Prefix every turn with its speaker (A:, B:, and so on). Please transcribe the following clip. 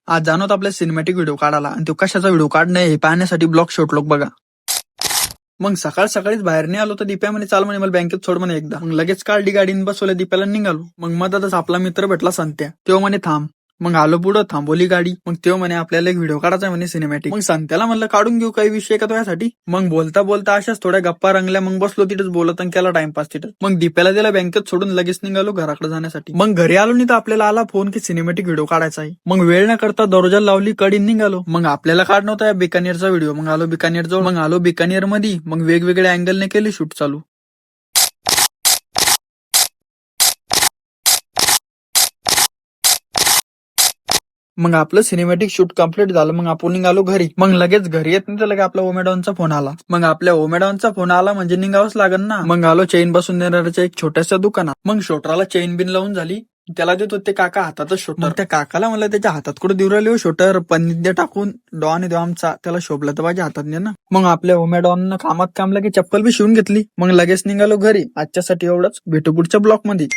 A: आज जाणवत आपल्या सिनेमॅटिक व्हिडिओ काढायला आणि तो कशाचा व्हिडिओ काढणं हे पाहण्यासाठी ब्लॉग शॉट लोक बघा. मग सकाळीच बाहेर नाही आलो तर दीप्या म्हणे चाल म्हणे मला बँकेत सोड म्हणे एकदा. मग लगेच काढली गाडीने बसवल्या दीप्याला निघालो. मग मधातच आपला मित्र भेटला संत्या. तो म्हणे थांब. मग आलो पुढं थांबवली गाडी. मग तो म्हणे आपल्याला एक व्हिडिओ काढायचा म्हणे सिनेमॅटिक. मग संत्याला म्हणलं काढून घेऊ काही विषय का तो यासाठी. मग बोलता बोलता अशाच थोड्या गप्पा रंगल्या. मग बसलो तिथेच बोलत आणि केला टाइमपास तिथं. मग दीप्याला दिला बँकेत सोडून लगेच निघालो घराकडे जाण्यासाठी. मग घरी आलो नाही तर आपल्याला आला फोन की सिनेमॅटिक व्हिडिओ काढायचा आहे. मग वेळ न करता दरवाजा लावली कडी निघालो. मग आपल्याला काढणं होता या बिकानेरचा व्हिडिओ. मग आलो बिकानेर जवळ. मग आलो बिकानेर मध्ये. मग वेगवेगळ्या अँगलने केली शूट चालू. मग आपलं सिनेमॅटिक शूट कम्प्लीट झालं. मग आपण निघालो घरी. मग लगेच घरी येत नाही तर लगे आपला ओमेडॉनचा फोन आला. मग आपल्या ओमेडॉनचा फोन आला म्हणजे निघावंच लागेल ना. मग आलो चेन बसून देणाऱ्याच्या एक छोट्याशा दुकानात. मग शोटराला चेन बिन लावून झाली. त्याला देत होते काका हातातच शोटर. त्या काकाला म्हणलं त्याच्या हातात कुठे देऊ राहिले हो शोटर. पन्नीत टाकून डॉन देऊ आमचा. त्याला शोभला तर माझ्या हातात दे ना. मग आपल्या ओमेडॉन कामात कामला की चप्पल बी शिवून घेतली. मग लगेच निघालो घरी. आजच्यासाठी एवढंच. भेटू पुढच्या ब्लॉक मध्ये.